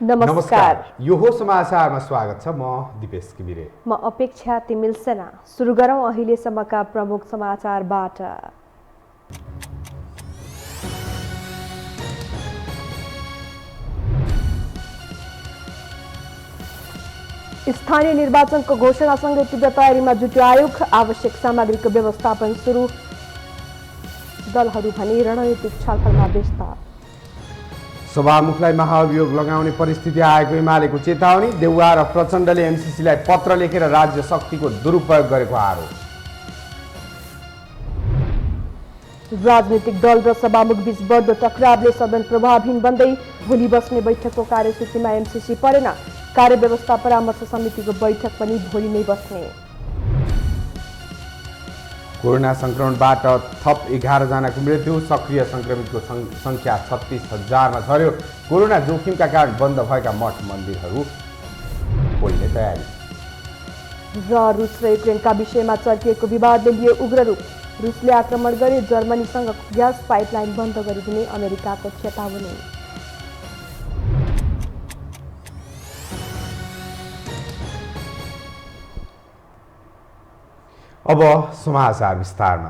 नमस्कार। यो हो समाचारमा स्वागत छ। म दिपेश किमिरे। म अपेक्षा तिमिल सेना। सुरु गरौँ अहिलेसम्मका प्रमुख समाचारबाट। स्थानीय निर्वाचनको घोषणासँगै तीव्र तयारीमा जुट्यो आयोग। आवश्यक सामग्रीको व्यवस्थापन सुरु। दलहरू भने रणनीतिक छलफलमा व्यस्त। सभामुखलाई महाअभियोग लगाउने परिस्थिति आएको एमालेको चेतावनी। देउवा र प्रचण्डले एमसीसीलाई पत्र लेखेर राज्य शक्तिको दुरुपयोग गरेको आरोप। राजनीतिक दल र सभामुख बीच बढ्दो टक्रावले सदन प्रभावहीन बन्दै भोलि बस्ने बैठकको कार्यसूचीमा एमसीसी परेन। कार्यव्यवस्था परामर्श समितिको बैठक पनि भोलि नै बस्ने। कोरोना संक्रमणबाट थप 11 जनाको मृत्यु। सक्रिय संक्रमितको संख्या 36,000मा झर्यो। कोरोना जोखिमका कारण बन्द भएका मठ मन्दिरहरू खोल्ने तयारी। र रुस र युक्रेनका विषयमा चर्किएको विवादले लियो उग्र रूप। रुसले आक्रमण गरे जर्मनीसँग ग्यास पाइपलाइन बन्द गरिदिने अमेरिकाको चेतावनी। अब समाचार विस्तारमा।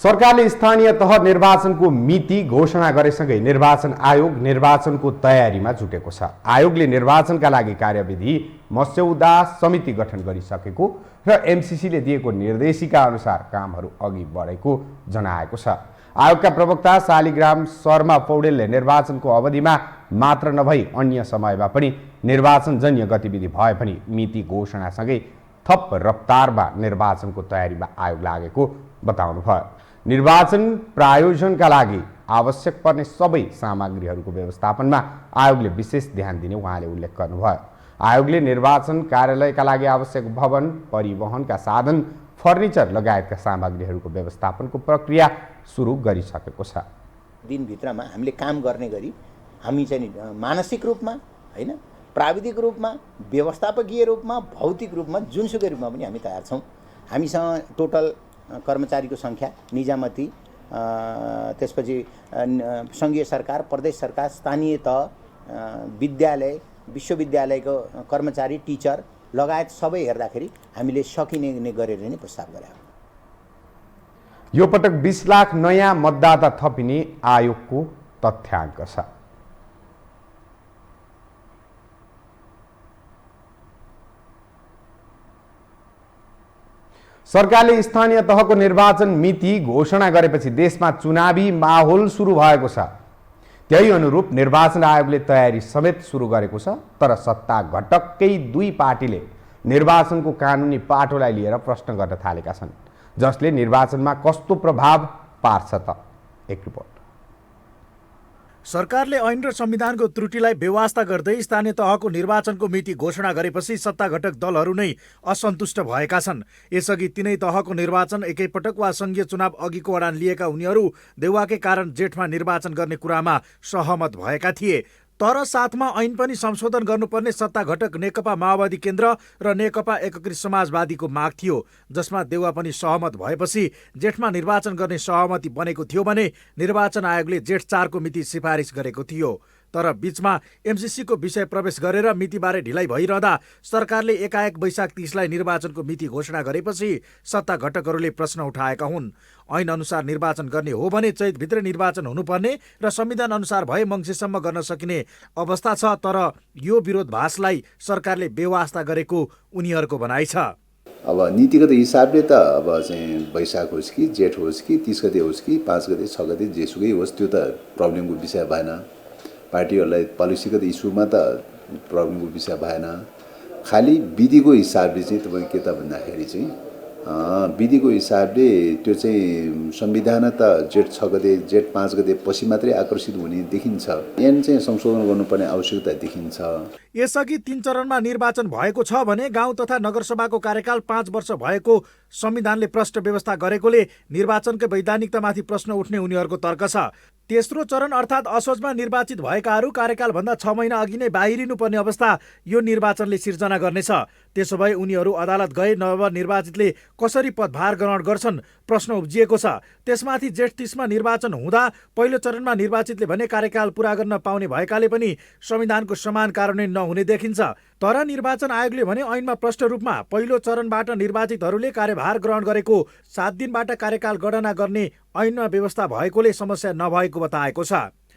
सरकारले स्थानीय तह निर्वाचनको मिति घोषणा गरेसँगै निर्वाचन आयोग निर्वाचनको तयारीमा जुटेको छ। आयोगले निर्वाचनका लागि कार्यविधि मस्यौदा समिति गठन गरिसकेको र एमसीसीले दिएको निर्देशिका अनुसार कामहरू अघि बढेको जनाएको छ। आयोगका प्रवक्ता शालिग्राम शर्मा पौडेलले निर्वाचनको अवधिमा मात्र नभई अन्य समयमा पनि निर्वाचनजन्य गतिविधि भए पनि मिति घोषणासँगै थप रफ्तारमा निर्वाचनको तयारीमा आयोग लागेको बताउनुभयो। निर्वाचन प्रायोजनका लागि आवश्यक पर्ने सबै सामग्रीहरूको व्यवस्थापनमा आयोगले विशेष ध्यान दिने उहाँले उल्लेख गर्नुभयो। आयोगले निर्वाचन कार्यालयका लागि आवश्यक भवन, परिवहनका साधन, फर्निचर लगायतका सामग्रीहरूको व्यवस्थापनको प्रक्रिया सुरु गरिसकेको छ। दिनभित्रमा हामीले काम गर्ने गरी हामी चाहिँ मानसिक रूपमा हैन, प्राविधिक रूपमा, व्यवस्थापकीय रूपमा, भौतिक रूपमा, जुनसुकै रूपमा पनि हामी तयार छौँ। हामीसँग टोटल कर्मचारीको सङ्ख्या, निजामती, त्यसपछि सङ्घीय सरकार, प्रदेश सरकार, स्थानीय तह, विद्यालय, विश्वविद्यालयको कर्मचारी, टिचर लगायत सबै हेर्दाखेरि हामीले सकिने गरेर नै प्रस्ताव गरे। यो पटक 20 लाख नयाँ मतदाता थपिने आयोगको तथ्याङ्क छ। सरकारले स्थानीय तहको निर्वाचन मिति घोषणा गरेपछि देशमा चुनावी माहौल सुरु भएको छ। त्यही अनुरूप निर्वाचन आयोगले तयारी समेत सुरु गरेको छ। तर सत्ता घटककै दुई पार्टीले निर्वाचनको कानुनी पाटोलाई लिएर प्रश्न गर्न थालेका छन्, जसले निर्वाचनमा कस्तो प्रभाव पार्छ त। एक रिपोर्ट। सरकारले ऐन र संविधानको त्रुटिलाई बेवास्ता गर्दै स्थानीय तहको निर्वाचनको मिति घोषणा गरेपछि सत्ता घटक दलहरू नै असन्तुष्ट भएका छन्। यसअघि तिनै तहको निर्वाचन एकैपटक वा संघीय चुनाव अघिको अडान लिएका उनीहरू देउवाकै कारण जेठमा निर्वाचन गर्ने कुरामा सहमत भएका थिए। तर साथमा ऐन पनि संशोधन गर्नुपर्ने सत्ता घटक नेकपा माओवादी केन्द्र र नेकपा एकीकृत समाजवादीको माग थियो, जसमा देउवा पनि सहमत भएपछि जेठमा निर्वाचन गर्ने सहमति बनेको थियो भने निर्वाचन आयोगले जेठ 4 को मिति सिफारिस गरेको थियो। तर बीचमा एमसीसीको विषय प्रवेश गरेर मितिबारे ढिलाइ भइरहँदा सरकारले एकाएक वैशाख 30 लाई निर्वाचनको मिति घोषणा गरेपछि सत्ता घटकहरूले प्रश्न उठाएका हुन्। ऐन अनुसार निर्वाचन गर्ने हो भने चैतभित्र निर्वाचन हुनुपर्ने र संविधान अनुसार भए मङ्सिरसम्म गर्न सकिने अवस्था छ। तर यो विरोधाभासलाई सरकारले बेवास्ता गरेको उनीहरूको भनाइ छ। अब नीतिगत हिसाबले त अब चाहिँ वैशाख होस् कि जेठ होस् कि 30 गते होस् कि 5 गते 6 गते जेसुकै होस्, त्यो त प्रब्लमको विषय भएन। पार्टीहरूलाई पोलिसीगत इस्युमा त प्रब्लमको विषय भएन। खालि विधिको हिसाबले चाहिँ तपाईँ के त भन्दाखेरि चाहिँ विधिको हिसाबले त्यो चाहिँ संविधान त जेठ 6 गते जेठ 5 गते पछि मात्रै आकर्षित हुने देखिन्छ। ऐन चाहिँ संशोधन गर्नुपर्ने आवश्यकता देखिन्छ। यसअघि 3 चरणमा निर्वाचन भएको छ भने गाउँ तथा नगरसभाको कार्यकाल 5 वर्ष भएको संविधानले प्रष्ट व्यवस्था गरेकोले निर्वाचनकै वैधानिकतामाथि प्रश्न उठ्ने उनीहरूको तर्क छ। तेस्रो चरण अर्थात् असोजमा निर्वाचित भएकाहरू कार्यकालभन्दा 6 महिना अघि नै बाहिरिनुपर्ने अवस्था यो निर्वाचनले सिर्जना गर्नेछ। त्यसो भए उनीहरू अदालत गए नवनिर्वाचितले कसरी पदभार ग्रहण गर्छन् प्रश्न उब्जिएको छ। त्यसमाथि जेठ 30मा निर्वाचन हुँदा पहिलो चरणमा निर्वाचितले भने कार्यकाल पुरा गर्न पाउने भएकाले पनि संविधानको समान कार्यान्वयन नहुने देखिन्छ। तर निर्वाचन आयोगले भने ऐनमा प्रष्ट रूपमा पहिलो चरणबाट निर्वाचितहरूले कार्यभार ग्रहण गरेको 7 दिनबाट कार्यकाल गणना गर्ने ऐनमा व्यवस्था भएकोले समस्या नभएको बताएको छ।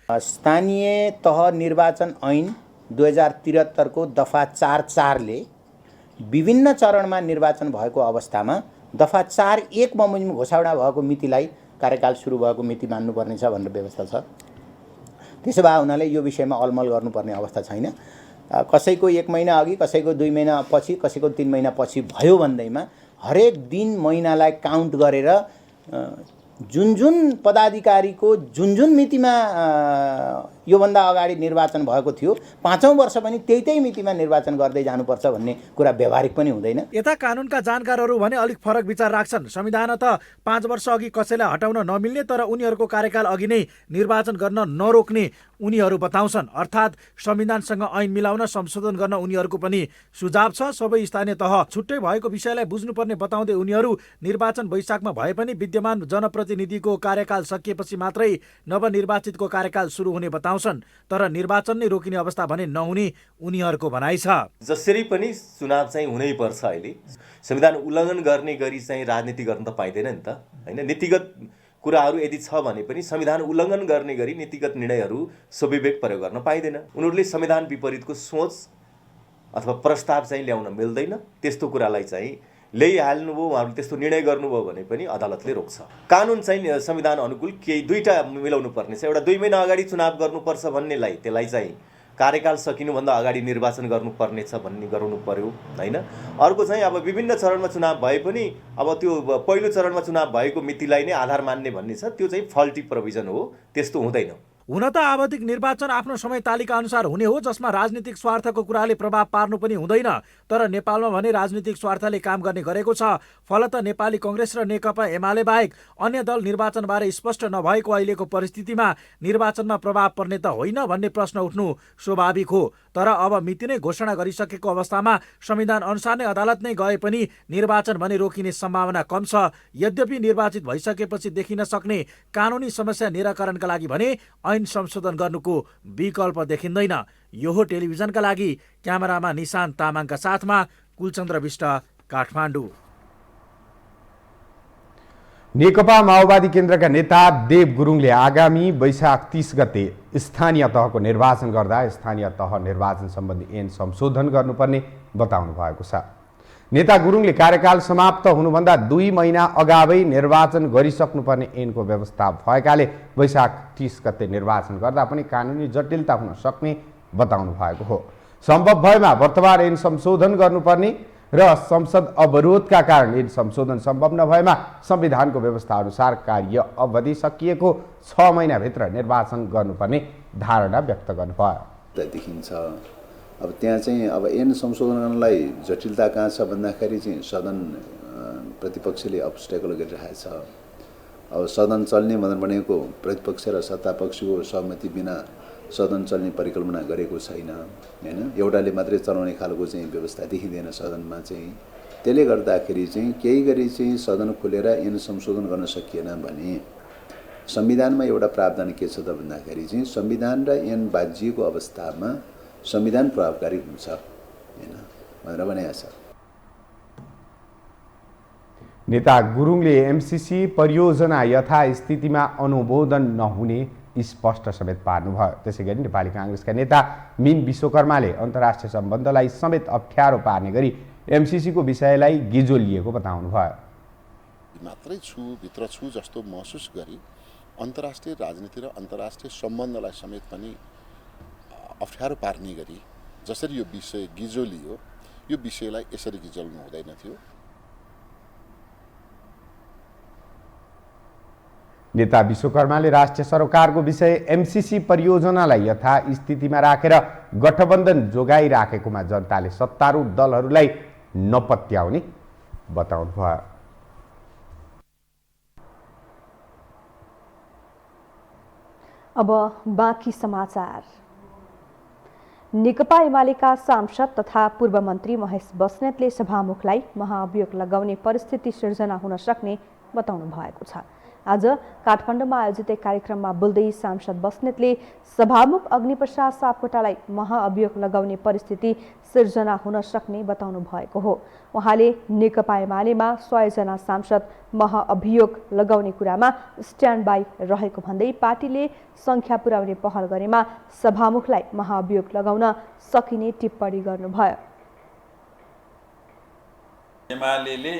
स्थानीय तह निर्वाचन ऐन 2073 को दफा 4(4) विभिन्न चरणमा निर्वाचन भएको अवस्थामा दफा 4(1) बमोजिम घोषणा भएको मितिलाई कार्यकाल सुरु भएको मिति मान्नुपर्नेछ भनेर व्यवस्था छ। त्यसो भए हुनाले यो विषयमा अलमल गर्नुपर्ने अवस्था छैन। कसैको 1 महिना अघि, कसैको 2 महिना पछि, कसैको 3 महिना पछि भयो भन्दैमा हरेक दिन महिनालाई काउन्ट गरेर जुन जुन पदाधिकारीको जुन जुन मितिमा योभन्दा अगाडि निर्वाचन भएको थियो 5औं वर्ष पनि त्यही मितिमा निर्वाचन गर्दै जानुपर्छ भन्ने कुरा व्यवहारिक पनि हुँदैन। यता कानुनका जानकारहरू भने अलिक फरक विचार राख्छन्। संविधान त 5 वर्ष अघि कसैलाई हटाउन नमिल्ने तर उनीहरूको कार्यकाल अघि नै निर्वाचन गर्न नरोक्ने उनीहरू बताउँछन्। अर्थात् संविधानसँग ऐन मिलाउन संशोधन गर्न उनीहरूको पनि सुझाव छ। सबै स्थानीय तह छुट्टै भएको विषयलाई बुझ्नुपर्ने बताउँदै उनीहरू निर्वाचन वैशाखमा भए पनि विद्यमान जनप्रतिनिधिको कार्यकाल सकिएपछि मात्रै नवनिर्वाचितको कार्यकाल सुरु हुने बताउँछन्। तर निर्वाचन नै रोकिने अवस्था भने नहुने उनीहरूको भनाइ छ। जसरी पनि चुनाव चाहिँ हुनै पर्छ। अहिले संविधान उल्लङ्घन गर्ने गरी चाहिँ राजनीति गर्न त पाइँदैन नि त, हैन? नीतिगत कुराहरू यदि छ भने पनि संविधान उल्लङ्घन गर्ने गरी नीतिगत निर्णयहरू स्वविवेक प्रयोग गर्न पाइँदैन। उनीहरूले संविधान विपरीतको सोच अथवा प्रस्ताव चाहिँ ल्याउन मिल्दैन। त्यस्तो कुरालाई चाहिँ ल्याइहाल्नुभयो, उहाँहरूले त्यस्तो निर्णय गर्नुभयो भने पनि अदालतले रोक्छ। कानुन चाहिँ संविधान अनुकूल केही दुईटा मिलाउनु पर्ने छ। एउटा 2 महिना अगाडि चुनाव गर्नुपर्छ भन्नेलाई त्यसलाई चाहिँ कार्यकाल सकिनुभन्दा अगाडि निर्वाचन गर्नुपर्नेछ भन्ने गराउनु पर्यो, हैन? अर्को चाहिँ अब विभिन्न चरणमा चुनाव भए पनि अब त्यो पहिलो चरणमा चुनाव भएको मितिलाई नै आधार मान्ने भन्ने छ। त्यो चाहिँ फल्टी प्रोभिजन हो, त्यस्तो हुँदैन। हुन त आवधिक निर्वाचन आफ्नो समय तालिका अनुसार हुने हो जसमा राजनीतिक स्वार्थको कुराले प्रभाव पार्नु पनि हुँदैन। तर नेपालमा भने राजनीतिक स्वार्थले काम गर्ने गरेको छ। फलत नेपाली कङ्ग्रेस र नेकपा एमाले बाहेक अन्य दल निर्वाचनबारे स्पष्ट नभएको अहिलेको परिस्थितिमा निर्वाचनमा प्रभाव पर्ने त होइन भन्ने प्रश्न उठ्नु स्वाभाविक हो। तर अब मिति नै घोषणा गरिसकेको अवस्थामा संविधान अनुसार नै अदालत नै गए पनि निर्वाचन भने रोकिने सम्भावना कम छ। यद्यपि निर्वाचित भइसकेपछि देखिन सक्ने कानुनी समस्या निराकरणका लागि भने ऐन संशोधन गर्नुको विकल्प देखिँदैन। यो हो टेलिभिजनका लागि क्यामेरामा निशान्त तामाङका साथमा कुलचन्द्र विष्ट, काठमाडौँ। नेकपा माओवादी केन्द्रका नेता देव गुरुङले आगामी वैशाख 30 गते स्थानीय तहको निर्वाचन गर्दा स्थानीय तह निर्वाचन सम्बन्धी ऐन संशोधन गर्नुपर्ने बताउनु भएको छ। नेता गुरुङले कार्यकाल समाप्त हुनुभन्दा 2 महिना अगावै निर्वाचन गरिसक्नुपर्ने ऐनको व्यवस्था भएकाले वैशाख 30 गते निर्वाचन गर्दा पनि कानुनी जटिलता हुन सक्ने बताउनु भएको हो। सम्भव भएमा वर्तमान ऐन संशोधन गर्नुपर्ने र संसद अवरोधका कारण ऐन संशोधन सम्भव नभएमा संविधानको व्यवस्था अनुसार कार्य अवधि सकिएको 6 महिनाभित्र निर्वाचन गर्नुपर्ने धारणा व्यक्त गर्नुभयो। देखिन्छ अब त्यहाँ चाहिँ अब ऐन संशोधन गर्नलाई जटिलता कहाँ छ भन्दाखेरि चाहिँ सदन प्रतिपक्षले अब्स्टेकल गरिरहेको छ। अब सदन चल्ने भनेको प्रतिपक्ष र सत्तापक्षको सहमति बिना सदन चल्ने परिकल्पना गरेको छैन, हैन? एउटाले मात्रै चलाउने खालको चाहिँ व्यवस्था देखिँदैन सदनमा चाहिँ। त्यसले गर्दाखेरि चाहिँ केही गरी चाहिँ सदन खोलेर ऐन संशोधन गर्न सकिएन भने संविधानमा एउटा प्रावधान के छ त भन्दाखेरि चाहिँ संविधान र ऐन बाजिएको अवस्थामा संविधान प्रभावकारी हुन्छ, हैन भनेर भनेको छ। नेता गुरुङले एमसीसी परियोजना यथास्थितिमा अनुमोदन नहुने स्पष्ट समेत पार्नुभयो। त्यसैगरी नेपाली काङ्ग्रेसका नेता मीन विश्वकर्माले अन्तर्राष्ट्रिय सम्बन्धलाई समेत अप्ठ्यारो पार्ने गरी एमसीसीको विषयलाई गिजोलिएको बताउनु भयो। मात्रै भित्र छु जस्तो महसुस गरी अन्तर्राष्ट्रिय राजनीति र अन्तर्राष्ट्रिय सम्बन्धलाई समेत पनि अप्ठ्यारो पार्ने गरी जसरी यो विषय गिजोलियो, यो विषयलाई यसरी गिजोल्नु हुँदैन थियो। नेता विश्वकर्माले राष्ट्रिय सरकारको विषय एमसीसी परियोजनालाई यथास्थितिमा राखेर गठबन्धन जोगाइराखेकोमा जनताले सत्तारूढ दलहरूलाई नपत्याउने बताउनु भयो। अब बाँकी समाचार। नेकपा एमालेका सांसद तथा पूर्व मन्त्री महेश बस्नेतले सभामुखलाई महाअभियोग लगाउने परिस्थिति सिर्जना हुन सक्ने बताउनु भएको छ। आज काठमाडौँमा आयोजित एक कार्यक्रममा बोल्दै सांसद बस्नेतले सभामुख अग्निप्रसाद सापकोटालाई महाअभियोग लगाउने परिस्थिति सिर्जना हुन सक्ने बताउनु भएको हो। उहाँले नेकपा एमालेमा 100 जना सांसद महाअभियोग लगाउने कुरामा स्ट्यान्ड बाई रहेको भन्दै पार्टीले संख्या पुर्याउने पहल गरेमा सभामुखलाई महाअभियोग लगाउन सकिने टिप्पणी गर्नुभयो। एमालेले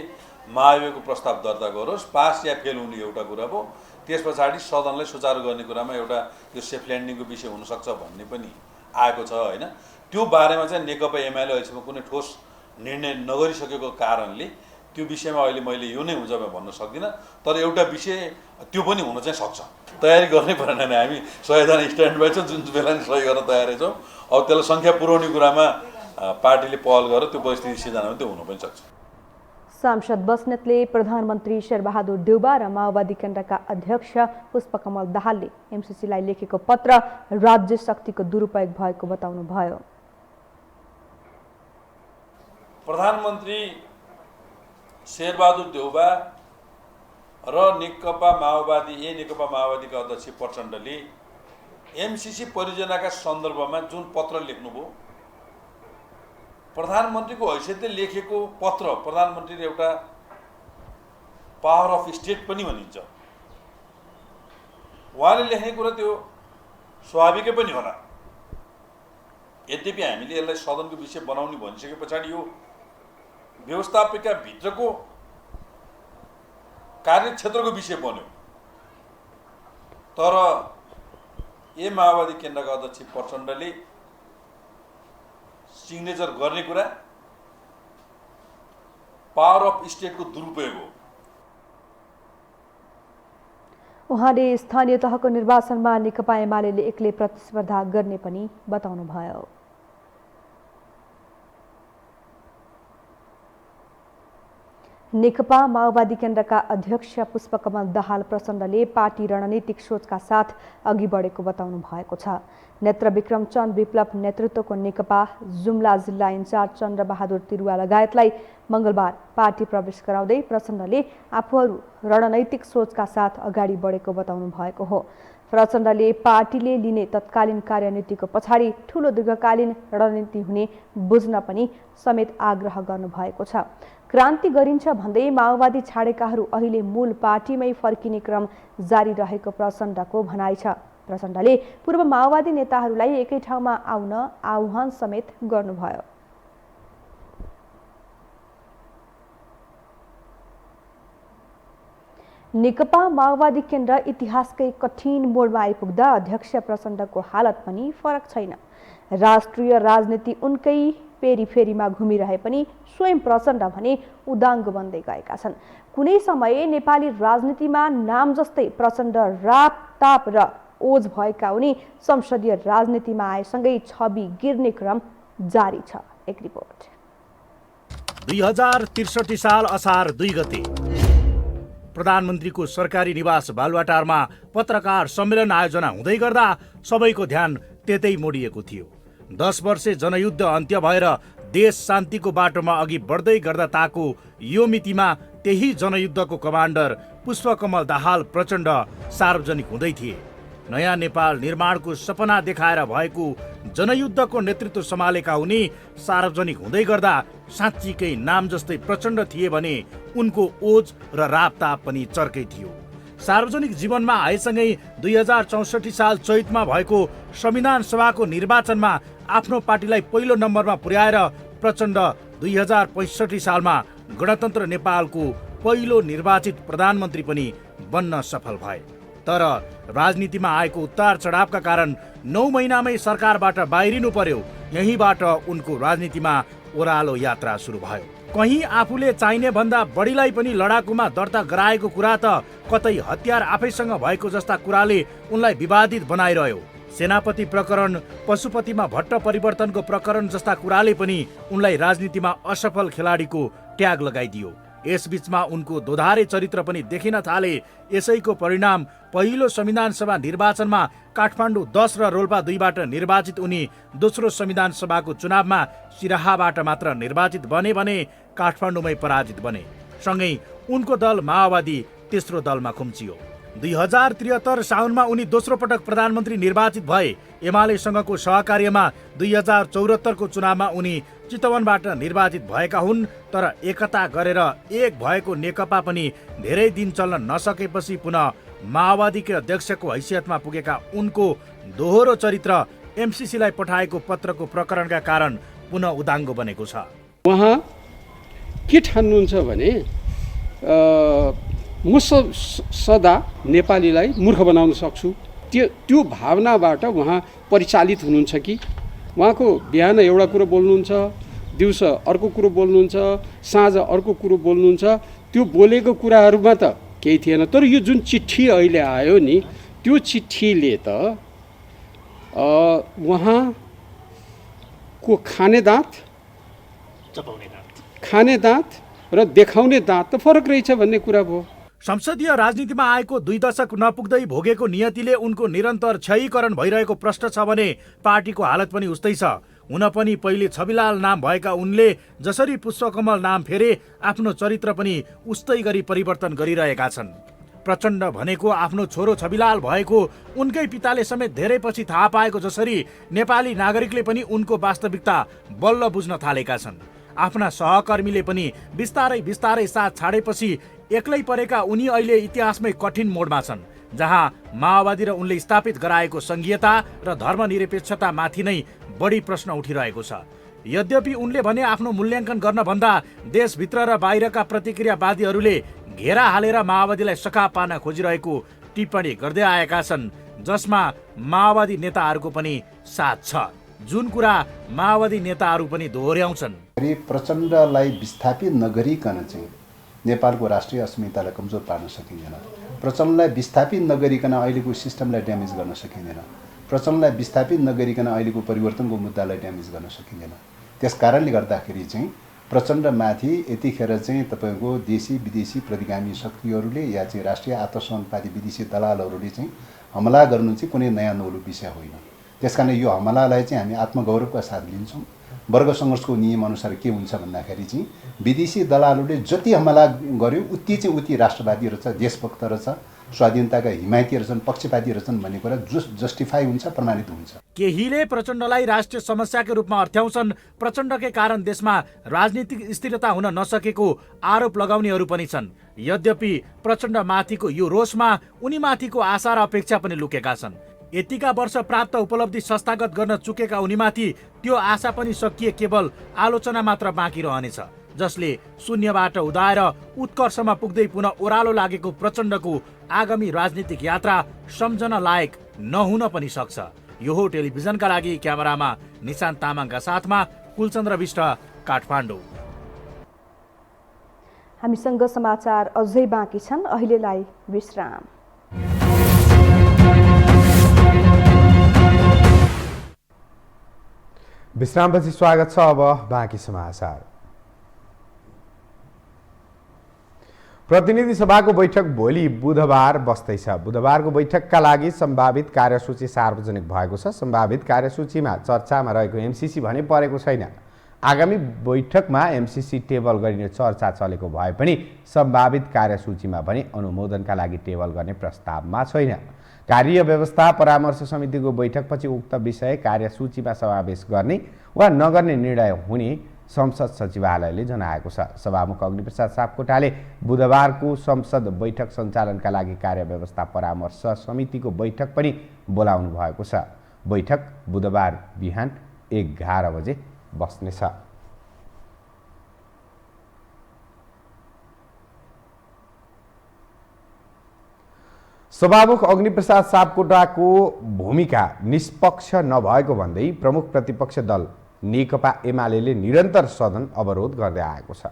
महाअभियोगको प्रस्ताव दर्ता गरोस्, पास या फेल हुने एउटा कुरा भयो। त्यस पछाडि सदनलाई सुचारू गर्ने कुरामा एउटा यो सेफ ल्यान्डिङको विषय हुनसक्छ भन्ने पनि आएको छ होइन। त्यो बारेमा चाहिँ नेकपा एमाले अहिलेसम्म कुनै ठोस निर्णय नगरिसकेको कारणले त्यो विषयमा अहिले मैले यो नै हुन्छ भन्न सक्दिनँ। तर एउटा विषय त्यो पनि हुन चाहिँ सक्छ। तयारी गर्नै परेन नि, हामी 100 जना स्ट्यान्ड बाई छौँ, जुन बेला नि सही गर्न तयारै छौँ। अब त्यसलाई सङ्ख्या पुर्याउने कुरामा पार्टीले पहल गरेर त्यो परिस्थिति सिर्जना त्यो हुन पनि सक्छ। सांसद बस्नेतले प्रधानमन्त्री शेरबहादुर देउबा र माओवादी केन्द्रका अध्यक्ष पुष्पकमल दाहालले एमसीसीलाई लेखेको पत्र राज्य शक्तिको दुरुपयोग भएको बताउनुभयो। प्रधानमन्त्री शेरबहादुर देउबा र नेकपा माओवादीका अध्यक्ष प्रचण्डले एमसीसी परियोजनाका सन्दर्भमा जुन पत्र लेख्नुभयो, प्रधानमन्त्रीको हैसियतले लेखेको पत्र, प्रधानमन्त्रीले एउटा पावर अफ स्टेट पनि भनिन्छ। उहाँले लेख्ने कुरा त्यो स्वाभाविकै पनि होला। यद्यपि हामीले यसलाई सदनको विषय बनाउने भनिसके पछाडि यो व्यवस्थापिका भित्रको कार्यक्षेत्रको विषय बन्यो। तर माओवादी केन्द्रका अध्यक्ष प्रचण्डले सिग्नेचर गर्ने कुरा पावर अफ स्टेटको दुरुपयोग हो। उहाँले स्थानीय तहको निर्वाचनमा नेकपा एमालेले एक्लै प्रतिस्पर्धा गर्ने पनि बताउनुभयो। नेकपा माओवादी केन्द्रका अध्यक्ष पुष्पकमल दाहाल प्रचण्डले पार्टी रणनीतिक सोचका साथ अघि बढेको बताउनु भएको छ। नेत्र विक्रम चन्द विप्लव नेतृत्वको नेकपा जुम्ला जिल्ला इन्चार्ज चन्द्रबहादुर तिरुवा लगायतलाई मंगलबार पार्टी प्रवेश गराउँदै प्रचण्डले आफूहरू रणनैतिक सोचका साथ अगाडि बढेको बताउनु भएको हो। प्रचण्डले पार्टीले लिने तत्कालीन कार्यनीतिको पछाडि ठूलो दीर्घकालीन रणनीति हुने बुझ्न पनि समेत आग्रह गर्नुभएको छ। क्रान्ति गरिन्छ भन्दै माओवादी छाडेकाहरू अहिले मूल पार्टीमै फर्किने क्रम जारी रहेको प्रचण्डको भनाइ छ। प्रचण्डले पूर्व माओवादी नेताहरूलाई एकै ठाउँमा आउन आह्वान समेत गर्नुभयो। नेकपा माओवादी केन्द्र इतिहासकै कठिन मोडमा आइपुग्दा अध्यक्ष प्रचण्डको हालत पनि फरक छैन। राष्ट्रिय राजनीति उनकै पेरिफेरीमा घुमिरहे पनि स्वयं प्रचण्ड भने उदाङ्ग बन्दै गएका छन्। कुनै समय नेपाली राजनीतिमा नाम जस्तै प्रचण्ड राप ताप र ओझ भएका उनी संसदीय राजनीतिमा आएसँगै छवि गिर्ने क्रम जारी छ। एक रिपोर्ट। 2063 साल असार 2 गते प्रधानमन्त्रीको सरकारी निवास बालुवाटारमा पत्रकार सम्मेलन आयोजना हुँदै गर्दा सबैको ध्यान त्यतै मोडिएको थियो। 10 वर्षे जनयुद्ध अन्त्य भएर देश शान्तिको बाटोमा अघि बढ्दै गर्दा ताको यो मितिमा त्यही जनयुद्धको कमान्डर पुष्पकमल दाहाल प्रचण्ड सार्वजनिक हुँदै थिए। नयाँ नेपाल निर्माणको सपना देखाएर भएको जनयुद्धको नेतृत्व सम्हालेका उनी सार्वजनिक हुँदै गर्दा साँच्चीकै नाम जस्तै प्रचण्ड थिए भने उनको ओझ र रापताप पनि चर्कै थियो। सार्वजनिक जीवनमा आएसँगै 2064 साल चैतमा भएको संविधान सभाको निर्वाचनमा आफ्नो पार्टीलाई पहिलो नम्बरमा पुर्याएर प्रचण्ड 2065 सालमा गणतन्त्र नेपालको पहिलो निर्वाचित प्रधानमन्त्री पनि बन्न सफल भए। तर राजनीतिमा आएको उतार चढावका कारण 9 महिनामै सरकारबाट बाहिरिनु पर्यो। यहीँबाट उनको राजनीतिमा ओह्रालो यात्रा सुरु भयो। कहीँ आफूले चाहिने भन्दा बढीलाई पनि लडाकुमा दर्ता गराएको कुरा त कतै हतियार आफैसँग भएको जस्ता कुराले उनलाई विवादित बनाइरह्यो। सेनापति प्रकरण, पशुपतिमा भट्ट परिवर्तनको प्रकरण जस्ता कुराले पनि उनलाई राजनीतिमा असफल खेलाडीको ट्याग लगाइदियो। यसबीचमा उनको दोधारे चरित्र पनि देखिन थाले। यसैको परिणाम पहिलो संविधान सभा निर्वाचनमा काठमाडौँ 10 र रोल्पा 2बाट निर्वाचित उनी दोस्रो संविधान सभाको चुनावमा सिराहाबाट मात्र निर्वाचित बने भने काठमाडौँमै पराजित बने। सँगै उनको दल माओवादी तेस्रो दलमा खुम्चियो। 2073 साउनमा उनी दोस्रो पटक प्रधानमन्त्री निर्वाचित भए। एमालेसँगको सहकार्यमा 2074 को चुनावमा उनी चितवनबाट निर्वाचित भएका हुन्। तर एकता गरेर एक भएको नेकपा पनि धेरै दिन चल्न नसकेपछि पुनः माओवादीकै अध्यक्षको हैसियतमा पुगेका उनको दोहोरो चरित्र एमसिसीलाई पठाएको पत्रको प्रकरणका कारण पुनः उदाङ्गो बनेको छ। उहाँ के ठान्नुहुन्छ भने म सदा नेपालीलाई मूर्ख बनाउन सक्छु, त्यो भावनाबाट उहाँ परिचालित हुनुहुन्छ कि उहाँको बिहान एउटा कुरो बोल्नुहुन्छ, दिउँसो अर्को कुरो बोल्नुहुन्छ, साँझ अर्को कुरो बोल्नुहुन्छ। त्यो बोलेको कुराहरूमा त केही थिएन। तर यो जुन चिठी अहिले आयो नि, त्यो चिठीले त उहाँको खाने दाँत र देखाउने दाँत त फरक रहेछ भन्ने कुरा भयो। संसदीय राजनीतिमा आएको 2 दशक नपुग्दै भोगेको नियतिले उनको निरन्तर क्षयीकरण भइरहेको प्रश्न छ भने पार्टीको हालत पनि उस्तै छ। हुन पनि पहिले छविलाल नाम भएका उनले जसरी पुष्पकमल नाम फेरे आफ्नो चरित्र पनि उस्तै गरी परिवर्तन गरिरहेका छन्। प्रचण्ड भनेको आफ्नो छोरो छविलाल भएको उनकै पिताले समेत धेरै पछि थाहा पाएको जसरी नेपाली नागरिकले पनि उनको वास्तविकता बल्ल बुझ्न थालेका छन्। आफ्ना सहकर्मीले पनि बिस्तारै साथ छाडेपछि एक्लै परेका उनी अहिले इतिहासमै कठिन मोडमा छन्, जहाँ माओवादी र उनले स्थापित गराएको संघीयता र धर्मनिरपेक्षता माथि नै बढी प्रश्न उठिरहेको छ। यद्यपि उनले भने आफ्नो मूल्याङ्कन गर्न भन्दा देशभित्र र बाहिरका प्रतिक्रियावादीहरूले घेरा हालेर माओवादीलाई सखा पार्न खोजिरहेको टिप्पणी गर्दै आएका छन्, जसमा माओवादी नेताहरूको पनि साथ छ, जुन कुरा माओवादी नेताहरू पनि दोहोर्याउँछन्। प्रचण्डलाई विस्थापित नगरिकन चाहिँ नेपालको राष्ट्रिय अस्मितालाई कमजोर पार्न सकिँदैन। प्रचण्डलाई विस्थापित नगरिकन अहिलेको सिस्टमलाई ड्यामेज गर्न सकिँदैन। प्रचण्डलाई विस्थापित नगरिकन अहिलेको परिवर्तनको मुद्दालाई ड्यामेज गर्न सकिँदैन। त्यस कारणले गर्दाखेरि चाहिँ प्रचण्डमाथि यतिखेर चाहिँ तपाईँको देशी विदेशी प्रतिगामी शक्तिहरूले या चाहिँ राष्ट्रिय आत्मसम्मानवादी विदेशी दलालहरूले चाहिँ हमला गर्नु चाहिँ कुनै नयाँ नौलो विषय होइन। त्यसकारण यो हमलालाई चाहिँ हामी आत्मगौरवका साथ लिन्छौँ। वर्ग सङ्घर्षको नियम अनुसार के हुन्छ भन्दाखेरि चाहिँ विदेशी दलालहरूले जति हमला गर्यो उति राष्ट्रवादी रहेछ, देशभक्त रहेछ, स्वाधीनताका हिमायती रहेछन्, पक्षपाती रहेछन् भन्ने कुरा जस्टिफाई हुन्छ, प्रमाणित हुन्छ। केहीले प्रचण्डलाई राष्ट्रिय समस्याको रूपमा अर्थ्याउँछन्। प्रचण्डकै कारण देशमा राजनीतिक स्थिरता हुन नसकेको आरोप लगाउनेहरू पनि छन्। यद्यपि प्रचण्ड माथिको यो रोषमा उनी माथिको आशा र अपेक्षा पनि लुकेका छन्। यतिका वर्ष प्राप्त उपलब्धि संस्थागत गर्न चुकेका उनीमाथि त्यो आशा पनि सकिए केवल आलोचना मात्र बाँकी रहनेछ, जसले शून्यबाट उदाएर उत्कर्षमा पुग्दै पुनः ओह्रालो लागेको प्रचण्डको आगामी राजनीतिक यात्रा सम्झन लायक नहुन पनि सक्छ। यो हो टेलिभिजनका लागि क्यामेरामा निशान्त तामाङका साथमा कुलचन्द्र विष्ट, काठमाडौँ। हामीसँग समाचार अझै बाँकी छन्, अहिलेलाई विश्राम। विश्रामपछि स्वागत छ। अब बाँकी समाचार। प्रतिनिधि सभाको बैठक भोलि बुधबार बस्दैछ। बुधबारको बैठकका लागि सम्भावित कार्यसूची सार्वजनिक भएको छ। सम्भावित कार्यसूचीमा चर्चामा रहेको एमसिसी भने परेको छैन। आगामी बैठकमा एमसिसी टेबल गरिने चर्चा चलेको भए पनि सम्भावित कार्यसूचीमा भने अनुमोदनका लागि टेबल गर्ने प्रस्तावमा छैन। कार्य व्यवस्था परामर्श समितिको बैठकपछि उक्त विषय कार्यसूचीमा समावेश गर्ने वा नगर्ने निर्णय हुने संसद सचिवालयले जनाएको छ। सभामुख अग्निप्रसाद सापकोटाले बुधबारको संसद बैठक सञ्चालनका लागि कार्य व्यवस्था परामर्श समितिको बैठक पनि बोलाउनु भएको छ। बैठक बुधबार बिहान 11 बजे बस्नेछ। सभामुख अग्निप्रसाद सापकोटाको भूमिका निष्पक्ष नभएको भन्दै प्रमुख प्रतिपक्ष दल नेकपा एमाले निरन्तर सदन अवरोध गर्दै आएको छ।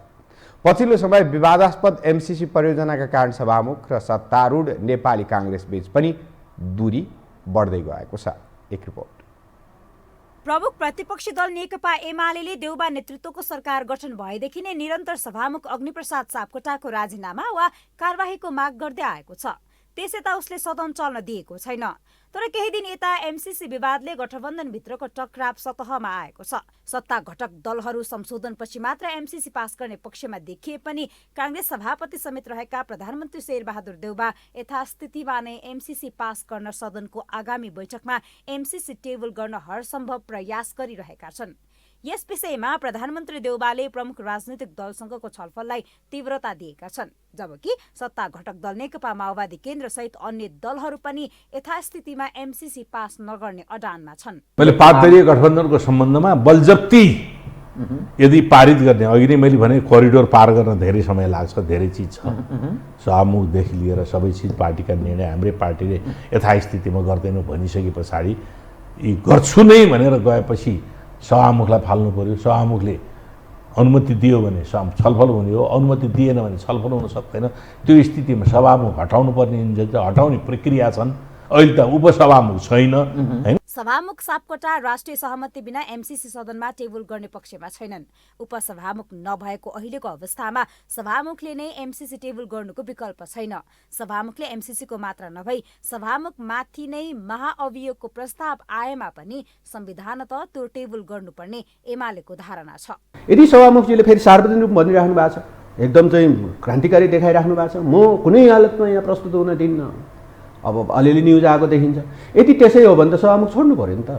पछिल्लो समय विवादास्पद एमसिसी परियोजनाका कारण सभामुख र सत्तारूढ नेपाली काङ्ग्रेस बीच पनि दूरी बढ्दै गएको छ। एक रिपोर्ट। प्रमुख प्रतिपक्षी दल नेकपा एमाले देउबा नेतृत्वको सरकार गठन भएदेखि नै निरन्तर सभामुख अग्निप्रसाद सापकोटाको राजीनामा वा कारबाहीको माग गर्दै आएको छ। त्यसयता उसले सदन चल्न दिएको छैन। तर केही दिन यता एमसीसी विवादले गठबन्धनभित्रको टकराव सतहमा आएको छ। सत्ता घटक दलहरू संशोधनपछि मात्र एमसीसी पास गर्ने पक्षमा देखिए पनि कांग्रेस सभापति समेत रहेका प्रधानमन्त्री शेरबहादुर देउबा यथास्थितिमा नै एमसीसी पास गर्न सदनको आगामी बैठकमा एमसीसी टेबल गर्न हरसम्भव प्रयास गरिरहेका छन्। यस विषयमा प्रधानमन्त्री देउबाले प्रमुख राजनीतिक दलसँगको छलफललाई तीव्रता दिएका छन्, जबकि सत्ता घटक दल नेकपा माओवादी केन्द्र सहित अन्य दलहरू पनि यथास्थितिमा एमसीसी पास नगर्ने अडानमा छन्। मैले पाँचदलीय गठबन्धनको सम्बन्धमा बलजफ्ती यदि पारित गर्ने, अघि नै मैले भने कोरिडोर पार गर्न धेरै समय लाग्छ, धेरै चिज छ, सभामुखदेखि लिएर सबै चिज पार्टीका निर्णय हाम्रै पार्टीले यथास्थितिमा गर्दैनौँ भनिसके पछाडि यी गर्छु नै भनेर गएपछि सभामुखलाई फाल्नु पर्यो। सभामुखले अनुमति दियो भने छलफल हुने हो, अनुमति दिएन भने छलफल हुन सक्दैन। त्यो स्थितिमा सभामुख हटाउनु पर्ने हटाउने प्रक्रिया छन्। अहिले त उपसभामुख छैन हैन। सभामुख सापकोटा राष्ट्रिय सहमति बिना एमसीसी सदनमा टेबल गर्ने पक्षमा छैनन्। उपसभामुख नभएको अहिलेको अवस्थामा सभामुखले नै एमसीसी टेबल गर्नुको विकल्प छैन। सभामुखले एमसीसीको मात्र नभई सभामुख माथि नै महाअभियोगको प्रस्ताव आएमा पनि संविधानत त्यो टेबल गर्नुपर्ने एमालेको धारणा छ। यदि सभामुखजीले फेरि सार्वजनिक रूपमा भनिराख्नु भएको छ, एकदम चाहिँ क्रान्तिकारी देखाइराख्नु भएको छ, म कुनै हालतमा यहाँ प्रस्तुत हुन दिन्न, अब अलिअलि न्युज आएको देखिन्छ, यदि त्यसै हो भने त सभामुख छोड्नु पर्यो नि त।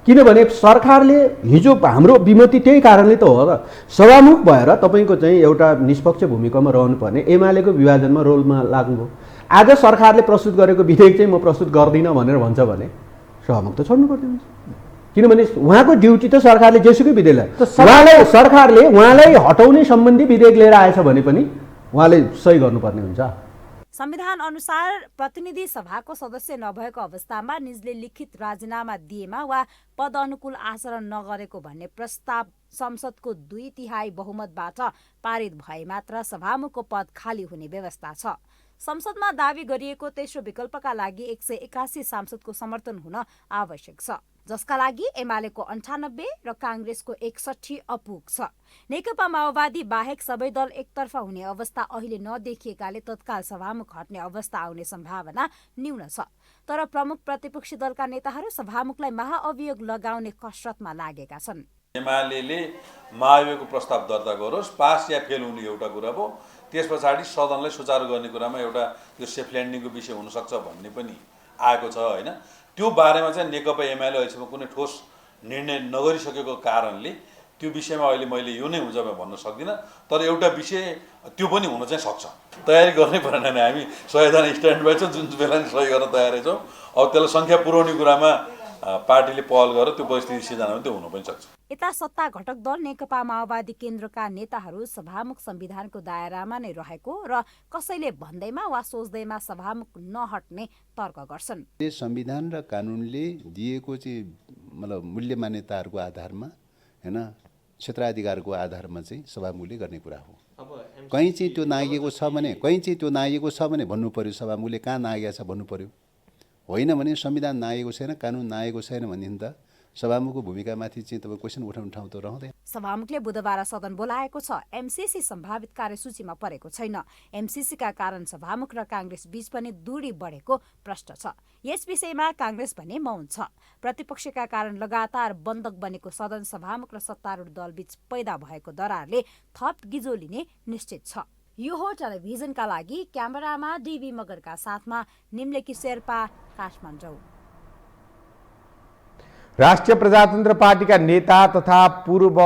किनभने सरकारले हिजो हाम्रो विमति त्यही कारणले त हो र सभामुख भएर तपाईँको चाहिँ एउटा निष्पक्ष भूमिकामा रहनुपर्ने एमालेको विभाजनमा रोलमा लाग्नुभयो। आज सरकारले प्रस्तुत गरेको विधेयक चाहिँ म प्रस्तुत गर्दिनँ भनेर भन्छ भने सभामुख त छोड्नु पर्दैन। किनभने उहाँको ड्युटी त सरकारले जेसुकै विधेयक उहाँलाई हटाउने सम्बन्धी विधेयक लिएर आएछ भने पनि उहाँले सही गर्नुपर्ने हुन्छ। संविधान अनुसार प्रतिनिधि सभाको सदस्य नभएको अवस्थामा निजले लिखित राजीनामा दिएमा वा पद अनुकूल आचरण नगरेको भन्ने प्रस्ताव संसदको 2/3 बहुमतबाट पारित भए मात्र सभामुखको पद खाली हुने व्यवस्था छ। संसदमा दावी गरिएको तेस्रो विकल्पका लागि 181 सांसदको समर्थन हुन आवश्यक छ, जसका लागि एमालेको 98 र कांग्रेसको 61 अपुग छ। नेकपा माओवादी बाहेक सबै दल एकतर्फा हुने अवस्था अहिले नदेखिएकाले तत्काल सभामुख हट्ने अवस्था आउने सम्भावना न्यून छ। तर प्रमुख प्रतिपक्षी दलका नेताहरू सभामुखलाई महाअभियोग लगाउने कसरतमा लागेका छन्। एमाले महाभियोगको प्रस्ताव दर्ता गरोस्, पास या फेल हुने एउटा कुरा भयो, त्यस पछाडि सदनलाई सुचारू गर्ने कुरामा एउटा यो सेफ ल्यान्डिङको विषय हुनसक्छ भन्ने पनि आएको छ होइन। त्यो बारेमा चाहिँ नेकपा एमाले अहिलेसम्म कुनै ठोस निर्णय नगरिसकेको कारणले त्यो विषयमा अहिले मैले यो नै हुन्छ भन्न सक्दिनँ। तर एउटा विषय त्यो पनि हुन चाहिँ सक्छ, तयारी गर्नै परेन नि। हामी 100 जना स्ट्यान्ड बाई छौँ, जुन बेला नि सही गर्न तयारै छौँ। अब त्यसलाई सङ्ख्या पुर्याउने कुरामा पार्टीले पहल गरेर त्यो परिस्थिति सिर्जना त्यो हुन पनि सक्छ। यता सत्ता घटक दल नेकपा माओवादी केन्द्रका नेताहरू सभामुख संविधानको दायरामा नै रहेको र कसैले भन्दैमा वा सोच्दैमा सभामुख नहट्ने तर्क गर्छन्। संविधान र कानुनले दिएको चाहिँ मतलब मूल्य मान्यताहरूको आधारमा हैन, क्षेत्राधिकारको आधारमा चाहिँ सभामुखले गर्ने कुरा हो। कहीँ चाहिँ त्यो नागिएको छ भने भन्नु पर्यो, सभामुखले कहाँ नागेको छ भन्नु पर्यो। होइन भने संविधान नागेको छैन, कानुन नागेको छैन भनेदेखि त सभामुखको भूमिकामाथि चाहिँ तपाईँ क्वेसन उठाउने ठाउँ त रहँदैन। सभामुखले बुधबार सदन बोलाएको छ। एमसीसी सम्भावित कार्यसूचीमा परेको छैन। एमसीसीका कारण सभामुख र कांग्रेस बीच पनि दूरी बढेको प्रश्न छ। यस विषयमा कांग्रेस भने मौन छ। प्रतिपक्षका कारण लगातार बन्दक बनेको सदन सभामुख र सत्तारूढ दलबीच पैदा भएको दरारले थप गिजो लिने निश्चित छ। यो हो टेलिभिजनका लागि क्यामेरामा डीबी मगरका साथमा निम्लेकी शेर्पा, काठमाडौँ। राष्ट्रिय प्रजातन्त्र पार्टीका नेता तथा पूर्व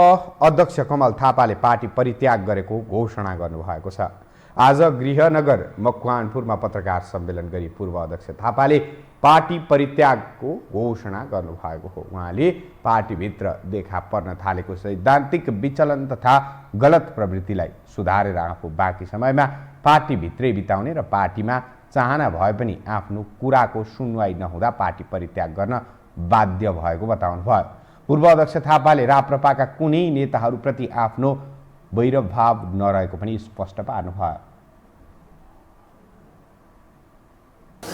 अध्यक्ष कमल थापाले पार्टी परित्याग गरेको घोषणा गर्नुभएको छ। आज गृहनगर मकवानपुरमा पत्रकार सम्मेलन गरी पूर्व अध्यक्ष थापाले पार्टी परित्यागको घोषणा गर्नुभएको हो। उहाँले पार्टीभित्र देखा पर्न थालेको सैद्धान्तिक विचलन तथा गलत प्रवृत्तिलाई सुधारेर आफू बाँकी समयमा पार्टीभित्रै बिताउने र पार्टीमा चाहना भए पनि आफ्नो कुराको सुनवाई नहुँदा पार्टी परित्याग गर्न बाध्य भएको बताउनु भयो। पूर्व अध्यक्ष थापाले राप्रपाका कुनै नेताहरूप्रति आफ्नो वैरभाव नरहेको पनि स्पष्ट पार्नुभयो।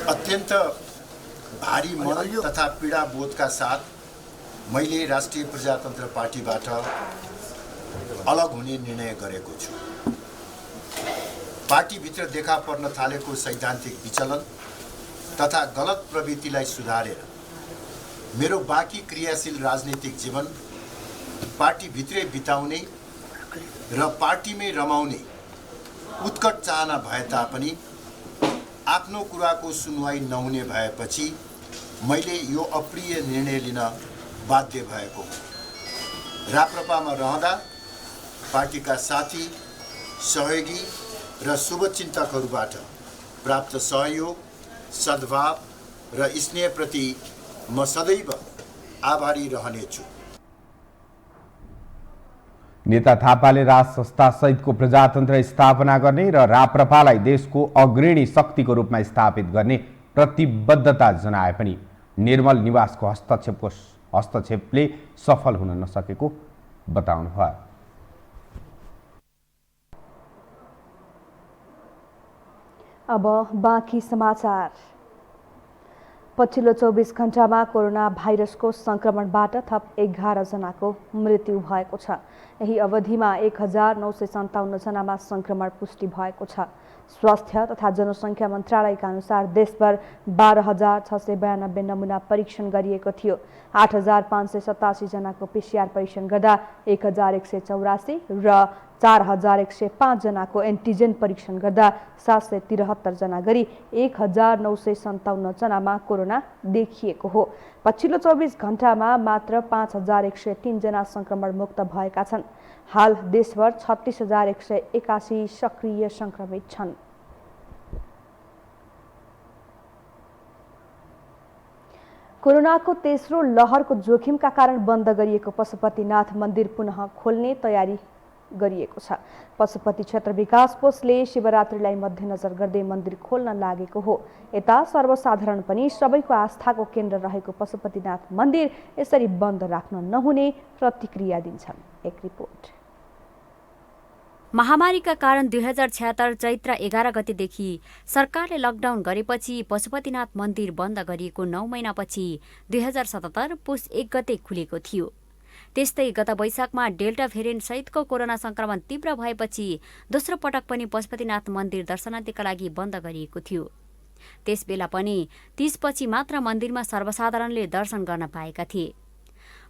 अत्यन्त भारी मन तथा पीडा बोधका साथ मैले राष्ट्रिय प्रजातन्त्र पार्टीबाट अलग हुने निर्णय गरेको छु। पार्टीभित्र देखा पर्न थालेको सैद्धान्तिक विचलन तथा गलत प्रवृत्तिलाई सुधारेर मेरो बाँकी क्रियाशील राजनीतिक जीवन पार्टीभित्रै बिताउने र पार्टीमै रमाउने उत्कट चाहना भए तापनि आफ्नो कुराको सुनवाई नहुने भएपछि मैले यो अप्रिय निर्णय लिन बाध्य भएको हो। राप्रपामा रहँदा पार्टीका साथी, सहयोगी र शुभचिन्तकहरूबाट प्राप्त सहयोग, सद्भाव र स्नेहप्रति म सदैव आभारी रहनेछु। नेता थापाले राज संस्था सहितको प्रजातन्त्र स्थापना गर्ने र राप्रपालाई देशको अग्रणी शक्तिको रूपमा स्थापित गर्ने प्रतिबद्धता जनाए पनि निर्मल निवासको हस्तक्षेपले सफल हुन नसकेको बताउनुभयो। अब बाँकी समाचार। पछिल्लो 24 घण्टामा कोरोना भाइरसको संक्रमणबाट थप 11 जनाको मृत्यु भएको छ। यही अवधिमा 1957 जनामा संक्रमण पुष्टि भएको छ। स्वास्थ्य तथा जनसङ्ख्या मन्त्रालयका अनुसार देशभर 12,692 नमुना परीक्षण गरिएको थियो। 8,587 जनाको PCR परीक्षण गर्दा 1,184 र 4,105 जनाको एन्टिजेन परीक्षण गर्दा 773 जना गरी 1,957 जनामा कोरोना देखिएको हो। पछिल्लो 24 घण्टामा मात्र 5,103 जना संक्रमण मुक्त भएका छन्। हाल देशभर 36,181 सक्रिय संक्रमित छन्। कोरोनाको तेस्रो लहरको जोखिमका कारण बन्द गरिएको पशुपतिनाथ मन्दिर पुनः खोल्ने तयारी गरिएको छ। पशुपति क्षेत्र विकास कोषले शिवरात्रिलाई मध्यनजर गर्दै मन्दिर खोल्न लागेको हो। यता सर्वसाधारण पनि सबैको आस्थाको केन्द्र रहेको पशुपतिनाथ मन्दिर यसरी बन्द राख्न नहुने प्रतिक्रिया दिन्छन्। एक रिपोर्ट। महामारीका कारण 2076 चैत्र 11 गतेदेखि सरकारले लकडाउन गरेपछि पशुपतिनाथ मन्दिर बन्द गरिएको 9 महिनापछि 2077 पुस 1 गते खुलेको थियो। त्यस्तै गत वैशाखमा डेल्टा भेरिएन्ट सहितको कोरोना संक्रमण तीव्र भएपछि दोस्रो पटक पनि पशुपतिनाथ मन्दिर दर्शनार्थीका लागि बन्द गरिएको थियो। त्यसबेला पनि 30 पछि मात्र मन्दिरमा सर्वसाधारणले दर्शन गर्न पाएका थिए।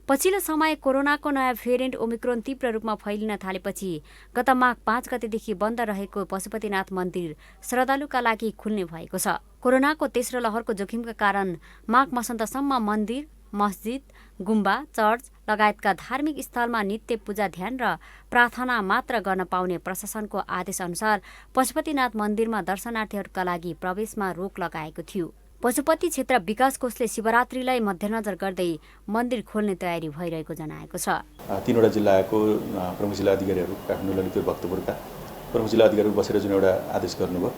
पछिल्लो समय कोरोनाको नयाँ भेरिएन्ट ओमिक्रोन तीव्र रूपमा फैलिन थालेपछि गत माघ 5 गतेदेखि बन्द रहेको पशुपतिनाथ मन्दिर श्रद्धालुका लागि खुल्ने भएको छ। कोरोनाको तेस्रो लहरको जोखिमका कारण माघ मसन्तसम्म मन्दिर, मस्जिद, गुम्बा, चर्च लगायतका धार्मिक स्थलमा नित्य पूजा, ध्यान र प्रार्थना मात्र गर्न पाउने प्रशासनको आदेश अनुसार पशुपतिनाथ मन्दिरमा दर्शनार्थीहरूका लागि प्रवेशमा रोक लगाएको थियो। पशुपति क्षेत्र विकास कोषले शिवरात्रिलाई मध्यनजर गर्दै मन्दिर खोल्ने तयारी भइरहेको जनाएको छ। 3वटा जिल्लाको प्रमुख जिल्ला अधिकारीहरू काठमाडौँ, ललितपुर, भक्तपुरका प्रमुख जिल्ला अधिकारीहरू बसेर जुन एउटा आदेश गर्नुभयो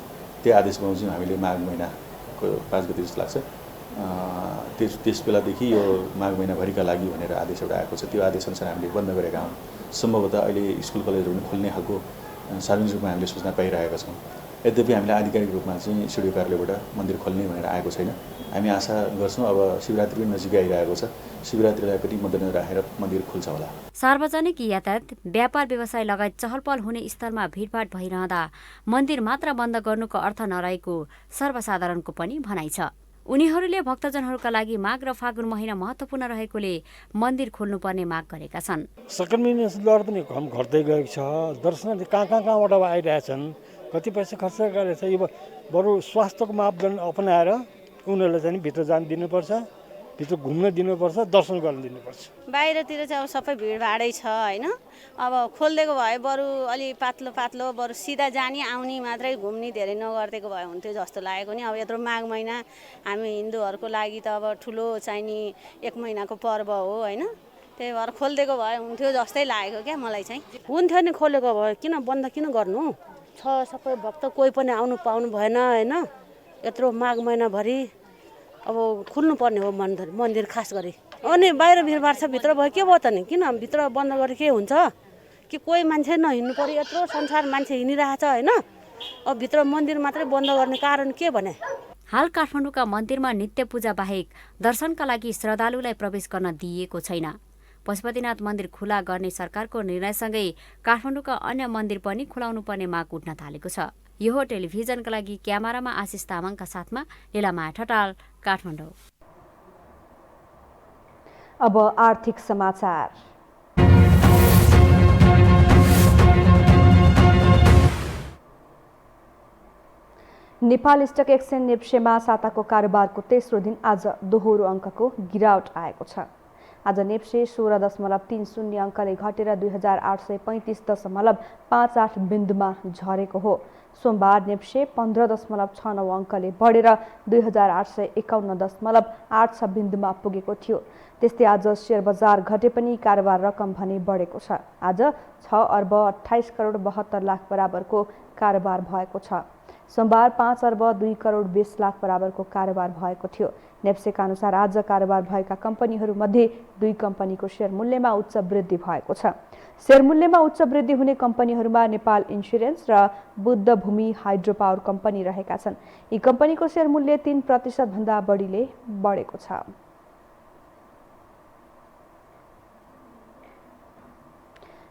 त्यो आदेशमा चाहिँ हामीले माघ महिनाको 5 गते जस्तो लाग्छ त्यस बेलादेखि यो माघ महिनाभरिका लागि भनेर आदेश एउटा आएको छ। त्यो आदेशअनुसार हामीले बन्द गरेका हौँ। सम्भवतः अहिले स्कुल कलेजहरू पनि खोल्ने खालको सार्वजनिक रूपमा हामीले सूचना पाइरहेका छौँ। यद्यपि हामीले आधिकारिक रूपमा चाहिँ सिडिओ कार्यालयबाट मन्दिर खोल्ने भनेर आएको छैन। हामी आशा गर्छौँ अब शिवरात्रि पनि नजिकै आइरहेको छ, शिवरात्रिलाई पनि मध्यनजर राखेर मन्दिर खुल्छ होला। सार्वजनिक यातायात, व्यापार व्यवसाय लगायत चहल पहल हुने स्थलमा भिडभाड भइरहँदा मन्दिर मात्र बन्द गर्नुको अर्थ नरहेको सर्वसाधारणको पनि भनाइ छ। उनीहरूले भक्तजनहरूका लागि माघ र फागुन महिना महत्त्वपूर्ण रहेकोले मन्दिर खोल्नुपर्ने माग गरेका छन्। संक्रमण दर पनि कम घट्दै गएको छ। दर्शनार्थी कहाँबाट आइरहेछन्, कति पैसा खर्च गरेछ। यो बरु स्वास्थ्यको मापदण्ड अपनाएर उनीहरूलाई चाहिँ भित्र जान दिनुपर्छ, भित्र घुम्न दिनुपर्छ, दर्शन गर्न दिनुपर्छ। बाहिरतिर चाहिँ अब सबै भिडभाडै छ होइन। अब खोलिदिएको भए बरु अलि पातलो बरु सिधा जाने आउने मात्रै घुम्ने धेरै नगरिदिएको भए हुन्थ्यो जस्तो लागेको नि। अब यत्रो माघ महिना हामी हिन्दूहरूको लागि त अब ठुलो चाहिने 1 महिनाको पर्व हो होइन। त्यही भएर खोलिदिएको भए हुन्थ्यो जस्तै लागेको क्या मलाई चाहिँ। हुन्थ्यो नि खोलेको भए, किन बन्द किन गर्नु छ। सबै भक्त कोही पनि आउनु पाउनु भएन होइन। यत्रो माघ महिनाभरि अब खुल्नुपर्ने हो मन्दिर खास गरी। अनि बाहिर भिडभाड छ, भित्र भयो के भयो त नि? किन भित्र बन्द गरे के हुन्छ कि? कोही मान्छे नहिँड्नु पर्यो? यत्रो संसार मान्छे हिँडिरहेछ होइन। अब भित्र मन्दिर मात्रै बन्द गर्ने कारण के भने? हाल काठमाडौँका मन्दिरमा नित्य पूजा बाहेक दर्शनका लागि श्रद्धालुलाई प्रवेश गर्न दिइएको छैन। पशुपतिनाथ मन्दिर खुला गर्ने सरकारको निर्णयसँगै काठमाडौँका अन्य मन्दिर पनि खुलाउनु पर्ने माग उठ्न थालेको छ। यो हो टेलिभिजनका लागि क्यामेरामा आशिष तामाङका साथमा लीलामाया ठटाल, काठमाडौँ। अब आर्थिक समाचार। नेपाल स्टक एक्सचेन्ज नेप्सेमा साताको कारोबारको तेस्रो दिन आज दोहोरो अङ्कको गिरावट आएको छ। आज नेप्से 16.30 अङ्कले घटेर 2835.58 बिन्दुमा झरेको हो। सोमबार नेप्से 15.69 अङ्कले बढेर 2851.86 बिन्दुमा पुगेको थियो। त्यस्तै आज शेयर बजार घटे पनि कारोबार रकम भने बढेको छ। आज 6 अर्ब 28 करोड 72 लाख बराबरको कारोबार भएको छ। सोमबार 5 अर्ब 2 करोड 20 लाख बराबरको कारोबार भएको थियो। नेप्सेका अनुसार आज कारोबार भएका कम्पनीहरूमध्ये 2 कम्पनीको शेयर मूल्यमा उच्च वृद्धि भएको छ। शेयर मूल्यमा उच्च वृद्धि हुने कम्पनीहरूमा नेपाल इन्स्योरेन्स र बुद्ध भूमि हाइड्रो पावर कम्पनी रहेका छन्। यी कम्पनीको शेयर मूल्य 3% भन्दा बढीले बढेको छ।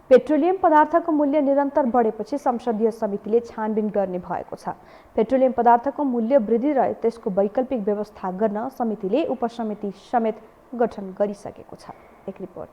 पेट्रोलियम पदार्थको मूल्य निरन्तर बढेपछि संसदीय समितिले छानबिन गर्ने भएको छ। पेट्रोलियम पदार्थको मूल्य वृद्धि र त्यसको वैकल्पिक व्यवस्था गर्न समितिले उपसमिति समेत गठन गरिसकेको छ। एक रिपोर्ट।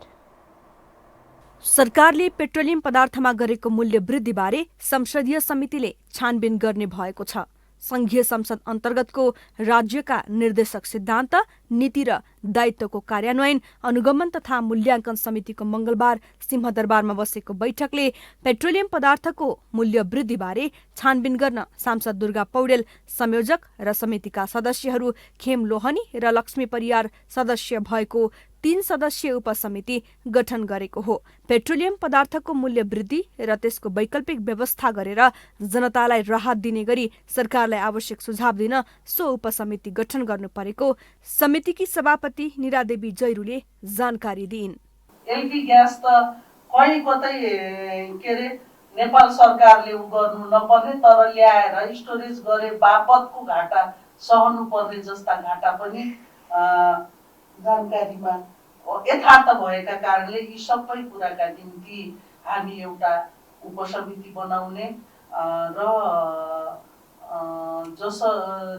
सरकारले पेट्रोलियम पदार्थमा गरेको मूल्य वृद्धिबारे संसदीय समितिले छानबिन गर्ने भएको छ। संघीय संसद अन्तर्गतको राज्यका निर्देशक सिद्धान्त, नीति र दायित्वको कार्यान्वयन, अनुगमन तथा मूल्याङ्कन समितिको मङ्गलबार सिंहदरबारमा बसेको बैठकले पेट्रोलियम पदार्थको मूल्य वृद्धिबारे छानबिन गर्न सांसद दुर्गा पौडेल संयोजक र समितिका सदस्यहरू खेम लोहनी र लक्ष्मी परियार सदस्य भएको 3 सदस्यीय उपसमिति गठन गरेको हो। पेट्रोलियम पदार्थको मूल्य वृद्धि र त्यसको वैकल्पिक व्यवस्था गरेर जनतालाई राहत दिने गरी सरकारलाई आवश्यक सुझाव दिन सो उपसमिति गठन गर्नु परेको समितिकी सभापति निरादेवी जैरूले जानकारी दिइन्। एलपी ग्यास त कतै नेपाल सरकारले गर्नु नपर्ने तर ल्याएर स्टोरेज गरे बापतको घाटा सहनु पर्ने जस्ता घाटा पनि जानकारीमा यथार्थ भएका कारणले यी सबै कुराका निम्ति हामी एउटा उपसमिति बनाउने र जस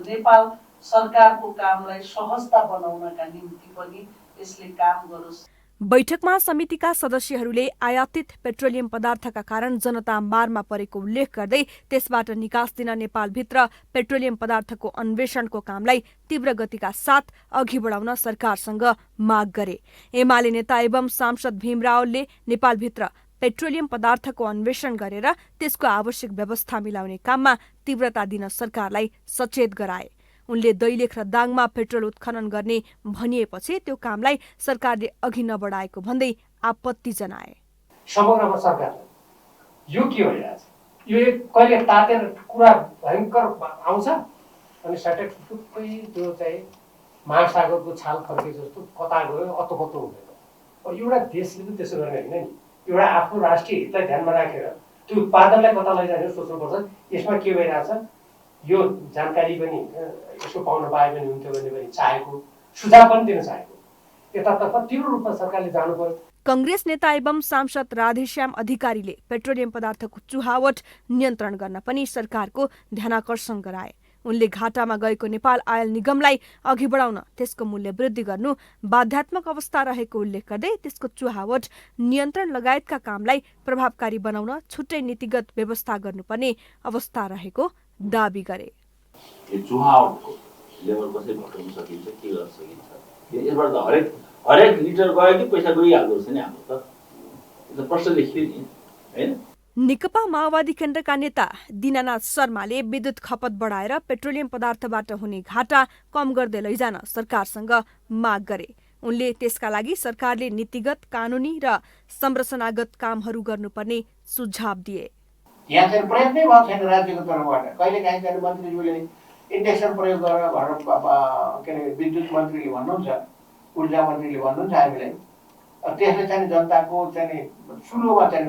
नेपाल सरकारको कामलाई सहजता बनाउनका निम्ति पनि यसले काम गरोस्। बैठकमा समितिका सदस्यहरूले आयातित पेट्रोलियम पदार्थका कारण जनता मारमा परेको उल्लेख गर्दै त्यसबाट निकास दिन नेपालभित्र पेट्रोलियम पदार्थको अन्वेषणको कामलाई तीव्र गतिका साथ अघि बढाउन सरकारसँग माग गरे। एमाले नेता एवं सांसद भीम रावलले नेपालभित्र पेट्रोलियम पदार्थको अन्वेषण गरेर त्यसको आवश्यक व्यवस्था मिलाउने काममा तीव्रता दिन सरकारलाई सचेत गराए। उनले दैलेख र दाङमा पेट्रोल उत्खनन गर्ने भनिएपछि त्यो कामलाई सरकारले अघि नबढाएको भन्दै आपत्ति जनाए। समग्रमा सरकार यो के भइरहेछ? यो कहिले तातेर कुरा भयङ्कर आउँछ अनि सट्टै टुप्पै त्यो चाहिँ महासागरको छाल फर्के जस्तो कता गयो अतोपत्तो हुँदैन। एउटा देशले पनि त्यसो गर्ने होइन नि। एउटा आफ्नो राष्ट्रिय हितलाई ध्यानमा राखेर त्यो उत्पादनलाई कता लैजाने सोच्नुपर्छ। यसमा के भइरहेछ यो जानकारी पनि यसको पाउन पाए पनि हुन्थ्यो भन्ने पनि चाहेको, सुझाव पनि दिन चाहेको। यतातर्फ तीव्र रूपमा सरकारले जानु पर्यो। कंग्रेस नेता एवं सांसद राधेश्याम अधिकारीले पेट्रोलियम पदार्थको चुहावट नियन्त्रण गर्न पनि सरकारको ध्यानाकर्षण गराए। उनले घाटामा गएको नेपाल आयल निगमलाई अघि बढाउन त्यसको मूल्य वृद्धि गर्नु बाध्यात्मक अवस्था रहेको उल्लेख गर्दै त्यसको चुहावट नियन्त्रण लगायतका कामलाई प्रभावकारी बनाउन छुट्टै नीतिगत व्यवस्था गर्नुपर्ने अवस्था रहेको दाबी गरे। चुहावटको लेभल कसरी घटाउन सकिन्छ, के गर्न सकिन्छ? यसबाट त हरेक लिटर गयो कि पैसा गइहाल्दो रहेछ नि हाम्रो त प्रश्न देखियो नि, हैन? नेकपा माओवादी केन्द्रका नेता दीनानाथ शर्माले विद्युत खपत बढाएर पेट्रोलियम पदार्थबाट हुने घाटा कम गर्दै लैजान सरकारसँग माग गरे। उनले त्यसका लागि सरकारले नीतिगत, कानूनी र संरचनागत कामहरू गर्नुपर्ने सुझाव दिए। यहाँ चाहिँ प्रयत्नै भएको छैन राज्यको तर्फबाट। कहिलेकाहीँ चाहिँ मन्त्रीज्यूले इन्डेक्सन प्रयोग गरेर के अरे विद्युत मन्त्रीले भन्नुहुन्छ, ऊर्जा मन्त्रीले भन्नुहुन्छ हामीलाई, त्यसले चाहिँ जनताको चाहिँ सुरुमा चाहिँ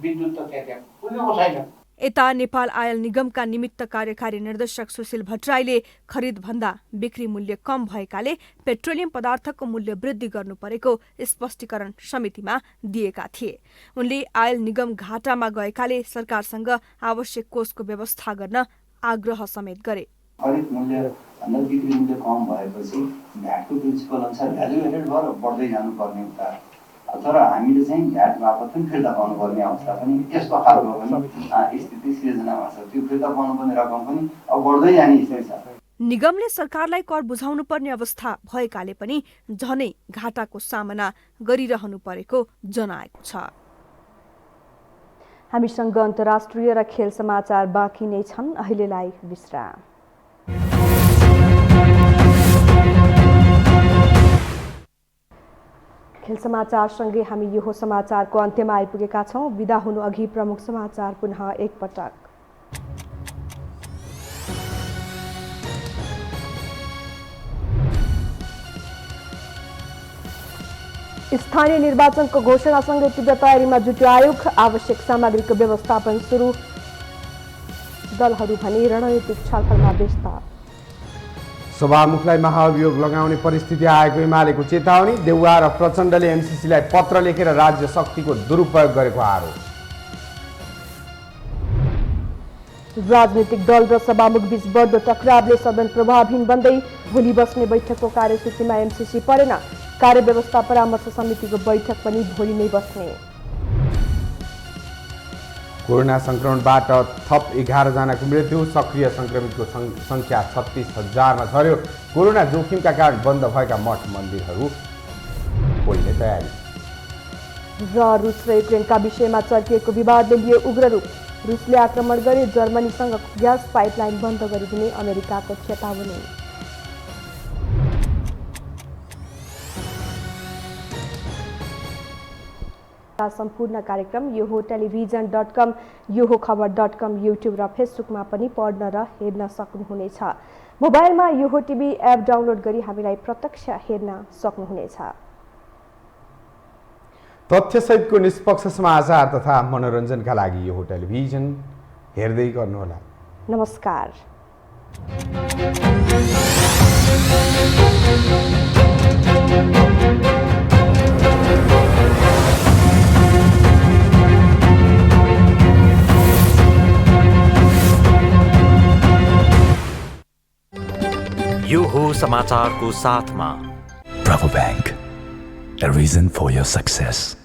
विद्युत त त्यहाँ पुगेको छैन। यता नेपाल आयल निगमका निमित्त कार्यकारी निर्देशक सुशील भट्टराईले खरिदभन्दा बिक्री मूल्य कम भएकाले पेट्रोलियम पदार्थको मूल्य वृद्धि गर्नु परेको स्पष्टीकरण समितिमा दिएका थिए। उनले आयल निगम घाटामा गएकाले सरकारसँग आवश्यक कोषको व्यवस्था गर्न आग्रह समेत गरे। खरिद मूल्य भन्दा बिक्री मूल्य कम भएपछि भ्याटको प्रिन्सिपल अनुसार भ्यालु एडेड भएर बढ्दै जानुपर्ने हुन्छ, तर हामीले चाहिँ भ्याट बापत पनि फिर्ता पाउनुपर्ने अवस्था पनि यस्तो खालको पनि स्थिति सिर्जनामा छ। त्यो फिर्ता पाउनुपर्ने रकम पनि अब बढ्दै जाने स्थिति छ। निगमले सरकारलाई कर बुझाउनु पर्ने अवस्था भएकाले पनि झनै घाटाको सामना गरिरहनु परेको जनाएको छ। हामीसँग अन्तर्राष्ट्रिय र खेल समाचार बाँकी नै छन्, अहिलेलाई विश्राम। खेल समाचारसँगै हामी यो समाचारको अन्त्यमा आइपुगेका छौँ। बिदा हुनु अघि प्रमुख समाचार पुनः एकपटक। स्थानीय निर्वाचनको घोषणासँगै तीव्र तयारीमा जुट्यो आयोग, आवश्यक सामग्रीको व्यवस्थापन सुरु, दलहरू भने रणनीतिक छलफलमा व्यस्त। सभामुखलाई महाअभियोग लगाउने परिस्थिति आएको एमालेको चेतावनी, देउवा र प्रचण्डले एमसीसीलाई पत्र लेखेर राज्य शक्तिको दुरुपयोग गरेको आरोप। राजनीतिक दल र सभामुख बीच बढ्दो टकरावले सदन प्रभावहीन बन्दै भोलि बस्ने बैठकको कार्यसूचीमा एमसीसी परेन, कार्यव्यवस्था परामर्श समितिको बैठक पनि भोलि नै बस्ने। कोरोना संक्रमणबाट थप 11 जनाको मृत्यु, सक्रिय संक्रमितको संख्या 36,000मा झर्यो। कोरोना जोखिमका कारण बन्द भएका मठ मन्दिरहरू खोल्ने तयारी। र रुस र युक्रेनका विषयमा चर्किएको विवादले लियो उग्र रूप, रुसले आक्रमण गरे जर्मनीसँग ग्यास पाइपलाइन बन्द गरिदिने अमेरिकाको चेतावनी। सम्पूर्ण कार्यक्रम यो हो टेलिभिजन.com, यो हो खबर.com, युट्युब र फेसबुकमा पनि पढ्न र हेर्न सक्नुहुनेछ। मोबाइलमा यो हो टिभी एप डाउनलोड गरी हामीलाई प्रत्यक्ष हेर्न सक्नुहुनेछ। तथ्यसहितको निष्पक्ष समाचार तथा मनोरञ्जनका लागि यो हो टेलिभिजन हेर्दै गर्नुहोला। नमस्कार। यो हो समाचारको साथमा Bravo Bank, a reason for your success.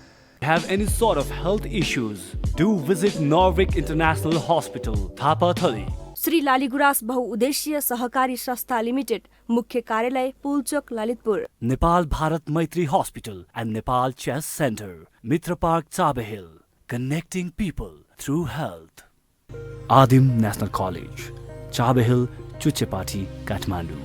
Have any sort of health issues? Do visit Norvik International Hospital, Thapatali. Shri Laligurans बहुउद्देश्यीय सहकारी संस्था लिमिटेड, मुख्य कार्यालय Pulchowk Lalitpur. Nepal Bharat Maitri Hospital and Nepal Chess Center, Mitra Park, Chabahil, connecting people through health. Adim National College, Chabahil, Chuchepati, Kathmandu.